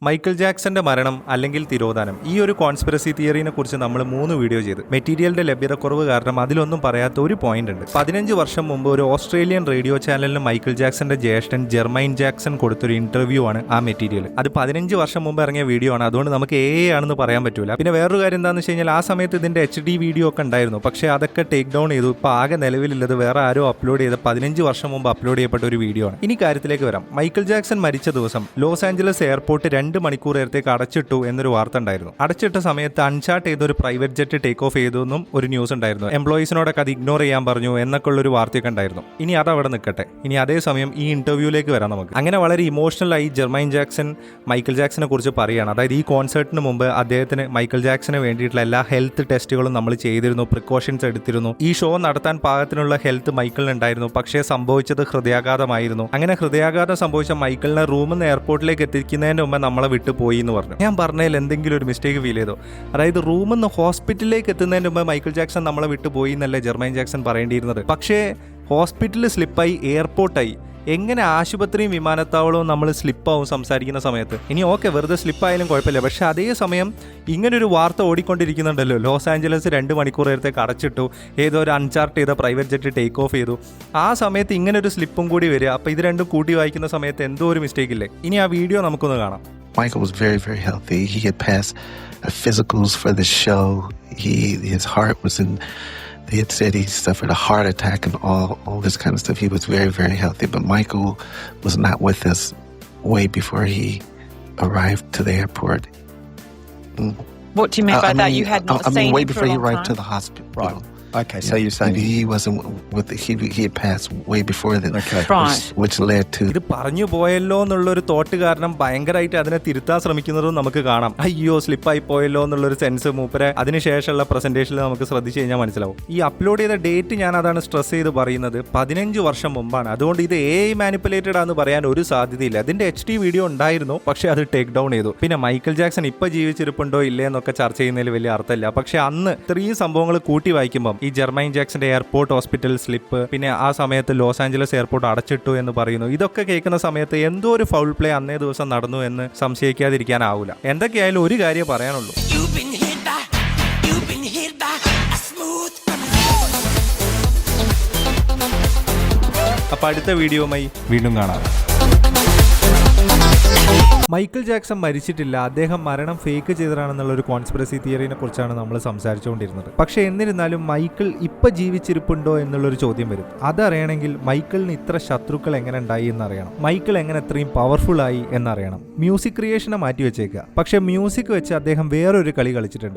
Michael ജാക്സന്റെ മരണം അല്ലെങ്കിൽ തിരോധാനം, ഈ ഒരു കോൺസ്പിറസി തിയറിനെ കുറിച്ച് നമ്മൾ 3 വീഡിയോ ചെയ്തു. മെറ്റീരിയലിന്റെ ലഭ്യതക്കുറവ് കാരണം അതിലൊന്നും പറയാത്ത ഒരു പോയിന്റ് ഉണ്ട്. 15 വർഷം മുമ്പ് ഒരു ഓസ്ട്രേലിയൻ റേഡിയോ ചാനലിന് മൈക്കിൾ ജാക്സന്റെ ജ്യേഷ്ഠൻ ജെർമൈൻ ജാക്സൺ കൊടുത്തൊരു ഇന്റർവ്യൂ ആണ് ആ മെറ്റീരിയൽ. അത് 15 വർഷം മുമ്പ് ഇറങ്ങിയ വീഡിയോ ആണ്, അതുകൊണ്ട് നമുക്ക് ആണെന്ന് പറയാൻ പറ്റൂല. പിന്നെ വേറൊരു കാര്യം എന്താണെന്ന് വെച്ച് കഴിഞ്ഞാൽ ആ സമയത്ത് ഇതിന്റെ HD വീഡിയോ ഒക്കെ ഉണ്ടായിരുന്നു, പക്ഷേ അതൊക്കെ ടേക്ക് ഡൗൺ ചെയ്തു. ഇപ്പോൾ ആകെ നിലവിലുള്ളത് വേറെ ആരോ അപ്ലോഡ് ചെയ്ത 15 വർഷം മുമ്പ് അപ്ലോഡ് ചെയ്യപ്പെട്ട ഒരു വീഡിയോ ആണ്. ഇനി കാര്യത്തിലേക്ക് വരാം. മൈക്കിൾ ജാക്സൺ മരിച്ച ദിവസം ലോസ് ആഞ്ചലസ് എയർപോർട്ട് 2 മണിക്കൂർ നേരത്തേക്ക് അടച്ചിട്ടു എന്നൊരു വാർത്ത ഉണ്ടായിരുന്നു. അടച്ചിട്ട സമയത്ത് അൺചാർട്ട് ചെയ്ത ഒരു പ്രൈവറ്റ് ജെറ്റ് ടേക്ക് ഓഫ് ചെയ്തു എന്നും ഒരു ന്യൂസ് ഉണ്ടായിരുന്നു. എംപ്ലോയീസിനോടൊക്കെ അത് ഇഗ്നോർ ചെയ്യാൻ പറഞ്ഞു എന്നൊക്കെ ഉള്ളൊരു വാർത്തയൊക്കെ ഉണ്ടായിരുന്നു. ഇനി അതവിടെ നിൽക്കട്ടെ. ഇനി അതേസമയം ഈ ഇന്റർവ്യൂലേക്ക് വരാം നമുക്ക്. അങ്ങനെ വളരെ ഇമോഷണലായി ജെർമൈൻ ജാക്സൺ മൈക്കിൾ ജാക്സനെ കുറിച്ച് പറയുകയാണ്. അതായത് ഈ കോൺസേർട്ടിന് മുമ്പ് അദ്ദേഹത്തിന് മൈക്കിൾ ജാക്സന് വേണ്ടിയിട്ടുള്ള എല്ലാ ഹെൽത്ത് ടെസ്റ്റുകളും നമ്മൾ ചെയ്തിരുന്നു, പ്രിക്കോഷൻസ് എടുത്തിരുന്നു. ഈ ഷോ നടത്താൻ പാകത്തിനുള്ള ഹെൽത്ത് മൈക്കിളിന് ഉണ്ടായിരുന്നു. പക്ഷേ സംഭവിച്ചത് ഹൃദയാഘാതമായിരുന്നു. അങ്ങനെ ഹൃദയാഘാതം സംഭവിച്ച മൈക്കിളിനെ റൂമിൽ നിന്ന് എയർപോർട്ടിലേക്ക് എത്തിക്കുന്നതിന് മുമ്പ് നമ്മളെ വിട്ടു പോയി എന്ന് പറഞ്ഞു. ഞാൻ പറഞ്ഞതിൽ എന്തെങ്കിലും ഒരു മിസ്റ്റേക്ക് ഫീൽ ചെയ്തോ? അതായത് റൂമിൽ നിന്ന് ഹോസ്പിറ്റലിലേക്ക് എത്തുന്നതിന് മുമ്പ് മൈക്കിൾ ജാക്സൺ നമ്മളെ വിട്ടു പോയി എന്നല്ലേ ജെർമൈൻ ജാക്സൺ പറയേണ്ടിയിരുന്നത്. പക്ഷേ ഹോസ്പിറ്റലിൽ സ്ലിപ്പായി, എയർപോർട്ടായി. എങ്ങനെ ആശുപത്രിയും വിമാനത്താവളവും നമ്മൾ സ്ലിപ്പാവും സംസാരിക്കുന്ന സമയത്ത്? ഇനി ഓക്കെ, വെറുതെ സ്ലിപ്പായാലും കുഴപ്പമില്ല. പക്ഷേ അതേസമയം ഇങ്ങനൊരു വാർത്ത ഓടിക്കൊണ്ടിരിക്കുന്നുണ്ടല്ലോ, ലോസ് ആഞ്ചലസ് 2 മണിക്കൂർ നേരത്തേക്ക് അടച്ചിട്ടു, ഏതോ ഒരു അൺചാർട്ട് ചെയ്ത പ്രൈവറ്റ് ജെറ്റ് ടേക്ക് ഓഫ് ചെയ്തു. ആ സമയത്ത് ഇങ്ങനൊരു സ്ലിപ്പും കൂടി വരിക. അപ്പോൾ ഇത് രണ്ടും കൂട്ടി വായിക്കുന്ന സമയത്ത് എന്തോ ഒരു മിസ്റ്റേക്ക് ഇല്ലേ? ഇനി ആ വീഡിയോ നമുക്കൊന്ന് കാണാം. Michael was very, very healthy. He had passed physicals for the show. His heart was in. They had said he suffered a heart attack and all this kind of stuff. He was very, very healthy. But Michael was not with us way before he arrived to the airport. What do you mean by that? You had not seen him way for before a he long arrived time? to the hospital. Right. Okay, so you're saying he wasn't with he had passed way before then. Okay. Right. Which led to ഇത് പറഞ്ഞു പോയല്ലോ എന്നുള്ളൊരു thought കാരണം ഭയങ്കരമായിട്ട് അതിനെ തിരുത്താൻ ശ്രമിക്കുന്നതും നമുക്ക് കാണാം. അയ്യോ, സ്ലിപ്പായി പോയല്ലോ എന്നുള്ളൊരു സെൻസ് മൂപ്പരെ അതിനുശേഷമുള്ള പ്രസന്റേഷനിൽ നമുക്ക് ശ്രദ്ധിച്ചു കഴിഞ്ഞാൽ മനസ്സിലാവും. ഈ അപ്ലോഡ് ചെയ്ത ഡേറ്റ് ഞാൻ അതാണ് സ്ട്രെസ് ചെയ്ത് പറയുന്നത്, 15 വർഷം മുമ്പാണ്. അതുകൊണ്ട് ഇത് മാനിപ്പുലേറ്റഡ് ആണെന്ന് പറയാൻ ഒരു സാധ്യതയില്ല. അതിന്റെ HD വീഡിയോ ഉണ്ടായിരുന്നു, പക്ഷേ അത് ടേക്ക് ഡൗൺ ചെയ്തു. പിന്നെ മൈക്കിൾ ജാക്സൺ ഇപ്പൊ ജീവിച്ചിരിപ്പുണ്ടോ ഇല്ലേ എന്നൊക്കെ ചർച്ച ചെയ്യുന്നതിൽ വലിയ അർത്ഥമില്ല. പക്ഷേ അന്ന് ഇത്രയും സംഭവങ്ങൾ കൂട്ടി വായിക്കുമ്പോൾ ഈ ജെർമൈൻ ജാക്സന്റെ എയർപോർട്ട് ഹോസ്പിറ്റൽ സ്ലിപ്പ്, പിന്നെ ആ സമയത്ത് ലോസ് ആഞ്ചലസ് എയർപോർട്ട് അടച്ചിട്ടു എന്ന് പറയുന്നു, ഇതൊക്കെ കേൾക്കുന്ന സമയത്ത് എന്തോ ഒരു ഫൗൾ പ്ലേ അന്നേ ദിവസം നടന്നു എന്ന് സംശയിക്കാതിരിക്കാനാവില്ല. എന്തൊക്കെയായാലും ഒരു കാര്യം പറയാനുള്ളൂ. അപ്പൊ അടുത്ത വീഡിയോയുമായി വീണ്ടും കാണാം. മൈക്കിൾ ജാക്സൺ മരിച്ചിട്ടില്ല, അദ്ദേഹം മരണം ഫേക്ക് ചെയ്തതാണെന്നുള്ള ഒരു കോൺസ്പിറസി തിയറിനെ കുറിച്ചാണ് നമ്മൾ സംസാരിച്ചുകൊണ്ടിരുന്നത്. പക്ഷേ എന്നിരുന്നാലും മൈക്കിൾ ഇപ്പൊ ജീവിച്ചിരിപ്പുണ്ടോ എന്നുള്ളൊരു ചോദ്യം വരും. അതറിയണമെങ്കിൽ മൈക്കിളിന് ഇത്ര ശത്രുക്കൾ എങ്ങനെ ഉണ്ടായി എന്നറിയണം. മൈക്കിൾ എങ്ങനെ ഇത്രയും പവർഫുൾ ആയി എന്നറിയണം. മ്യൂസിക് ക്രിയേഷനെ മാറ്റി വെച്ചേക്കുക, പക്ഷെ മ്യൂസിക് വെച്ച് അദ്ദേഹം വേറൊരു കളി കളിച്ചിട്ടുണ്ട്.